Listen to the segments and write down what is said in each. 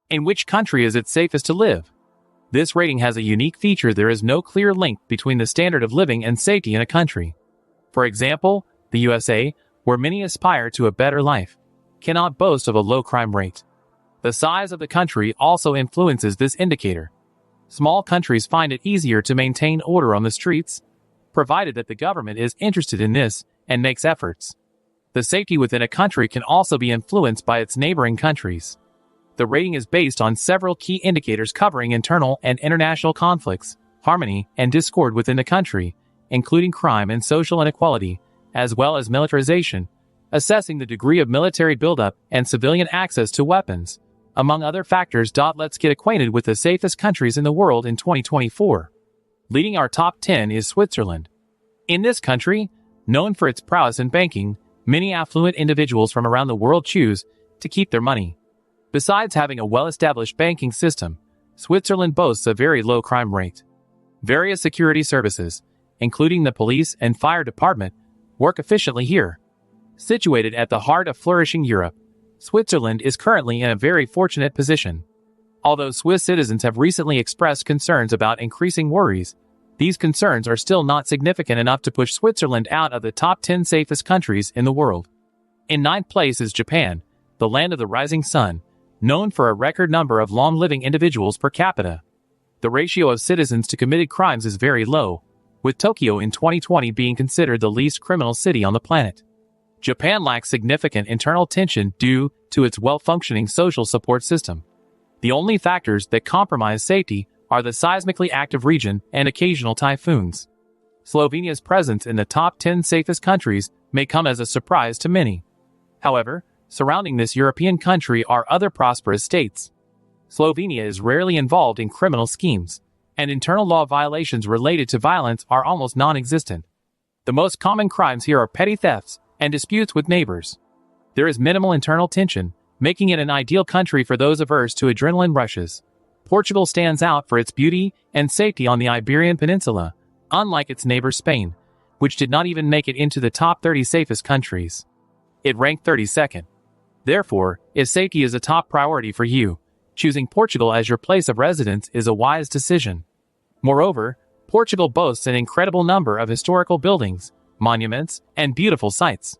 In which country is it safest to live? This rating has a unique feature. There is no clear link between the standard of living and safety in a country. For example, the USA, where many aspire to a better life, cannot boast of a low crime rate. The size of the country also influences this indicator. Small countries find it easier to maintain order on the streets, provided that the government is interested in this and makes efforts. The safety within a country can also be influenced by its neighboring countries. The rating is based on several key indicators covering internal and international conflicts, harmony and discord within the country, including crime and social inequality, as well as militarization, assessing the degree of military buildup and civilian access to weapons, among other factors. Let's get acquainted with the safest countries in the world in 2024. Leading our top 10 is Switzerland. In this country, known for its prowess in banking, many affluent individuals from around the world choose to keep their money. Besides having a well-established banking system, Switzerland boasts a very low crime rate. Various security services, including the police and fire department, work efficiently here. Situated at the heart of flourishing Europe, Switzerland is currently in a very fortunate position. Although Swiss citizens have recently expressed concerns about increasing worries, these concerns are still not significant enough to push Switzerland out of the top 10 safest countries in the world. In ninth place is Japan, the land of the rising sun, known for a record number of long-living individuals per capita. The ratio of citizens to committed crimes is very low, with Tokyo in 2020 being considered the least criminal city on the planet. Japan lacks significant internal tension due to its well-functioning social support system. The only factors that compromise safety are the seismically active region and occasional typhoons. Slovenia's presence in the top 10 safest countries may come as a surprise to many. However, surrounding this European country are other prosperous states. Slovenia is rarely involved in criminal schemes, and internal law violations related to violence are almost non-existent. The most common crimes here are petty thefts and disputes with neighbors. There is minimal internal tension, making it an ideal country for those averse to adrenaline rushes. Portugal stands out for its beauty and safety on the Iberian Peninsula, unlike its neighbor Spain, which did not even make it into the top 30 safest countries. It ranked 32nd. Therefore, if safety is a top priority for you, choosing Portugal as your place of residence is a wise decision. Moreover, Portugal boasts an incredible number of historical buildings, monuments, and beautiful sights.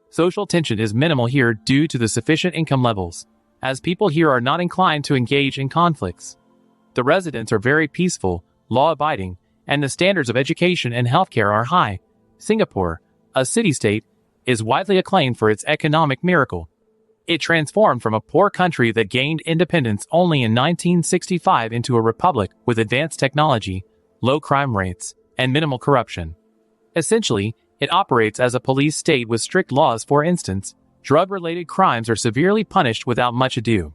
Social tension is minimal here due to the sufficient income levels, as people here are not inclined to engage in conflicts. The residents are very peaceful, law-abiding, and the standards of education and healthcare are high. Singapore, a city-state, is widely acclaimed for its economic miracle. It transformed from a poor country that gained independence only in 1965 into a republic with advanced technology, low crime rates, and minimal corruption. Essentially, it operates as a police state with strict laws. For instance, drug-related crimes are severely punished without much ado.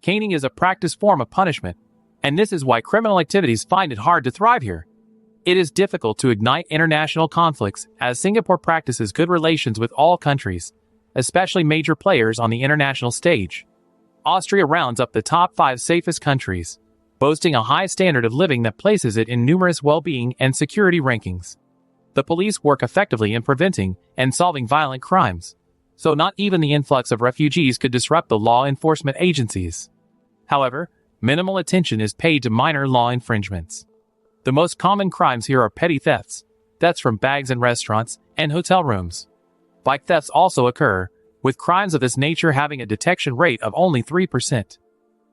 Caning is a practiced form of punishment, and this is why criminal activities find it hard to thrive here. It is difficult to ignite international conflicts, as Singapore practices good relations with all countries, especially major players on the international stage. Austria rounds up the top 5 safest countries, boasting a high standard of living that places it in numerous well-being and security rankings. The police work effectively in preventing and solving violent crimes, so not even the influx of refugees could disrupt the law enforcement agencies. However, minimal attention is paid to minor law infringements. The most common crimes here are petty thefts, thefts from bags in restaurants and hotel rooms. Bike thefts also occur, with crimes of this nature having a detection rate of only 3%.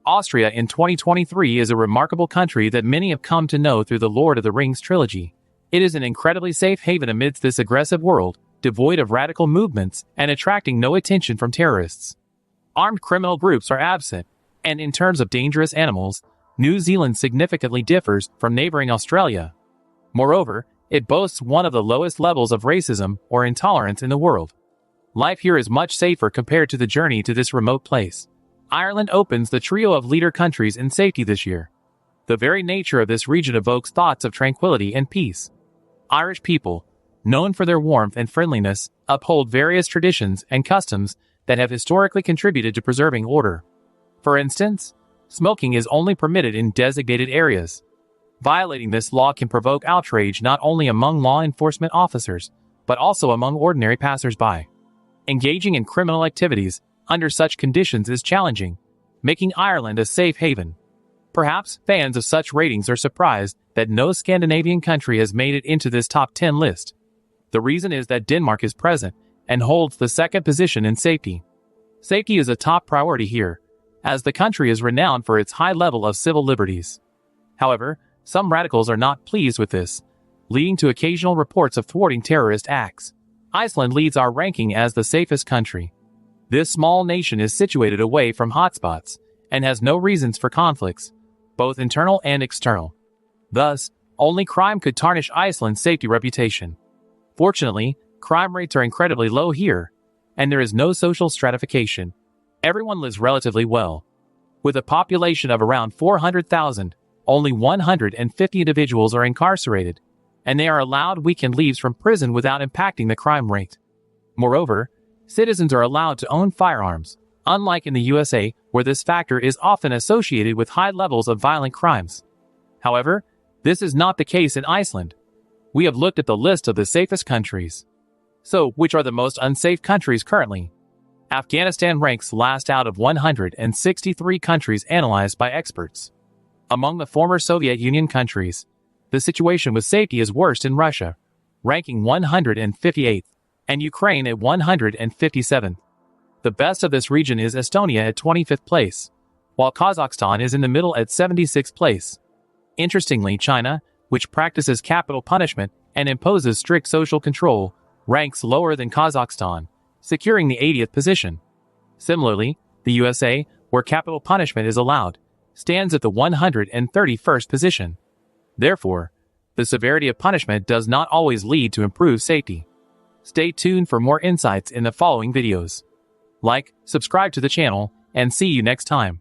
Austria in 2023 is a remarkable country that many have come to know through the Lord of the Rings trilogy. It is an incredibly safe haven amidst this aggressive world, devoid of radical movements and attracting no attention from terrorists. Armed criminal groups are absent, and in terms of dangerous animals, New Zealand significantly differs from neighboring Australia. Moreover, it boasts one of the lowest levels of racism or intolerance in the world. Life here is much safer compared to the journey to this remote place. Ireland opens the trio of leader countries in safety this year. The very nature of this region evokes thoughts of tranquility and peace. Irish people, known for their warmth and friendliness, uphold various traditions and customs that have historically contributed to preserving order. For instance, smoking is only permitted in designated areas. Violating this law can provoke outrage not only among law enforcement officers, but also among ordinary passers-by. Engaging in criminal activities under such conditions is challenging. making Ireland a safe haven. Perhaps fans of such ratings are surprised that no Scandinavian country has made it into this top 10 list. The reason is that Denmark is present and holds the second position in safety. Safety is a top priority here, as the country is renowned for its high level of civil liberties. However, some radicals are not pleased with this, leading to occasional reports of thwarting terrorist acts. Iceland leads our ranking as the safest country. This small nation is situated away from hotspots and has no reasons for conflicts, both internal and external. Thus, only crime could tarnish Iceland's safety reputation. Fortunately, crime rates are incredibly low here, and there is no social stratification. Everyone lives relatively well. With a population of around 400,000, only 150 individuals are incarcerated, and they are allowed weekend leaves from prison without impacting the crime rate. Moreover, citizens are allowed to own firearms, unlike in the USA, where this factor is often associated with high levels of violent crimes. However, this is not the case in Iceland. We have looked at the list of the safest countries. So, which are the most unsafe countries currently? Afghanistan ranks last out of 163 countries analyzed by experts. Among the former Soviet Union countries, the situation with safety is worst in Russia, ranking 158th, and Ukraine at 157th. The best of this region is Estonia at 25th place, while Kazakhstan is in the middle at 76th place. Interestingly, China, which practices capital punishment and imposes strict social control, ranks lower than Kazakhstan, securing the 80th position. Similarly, the USA, where capital punishment is allowed, stands at the 131st position. Therefore, the severity of punishment does not always lead to improved safety. Stay tuned for more insights in the following videos. Like, subscribe to the channel, and see you next time.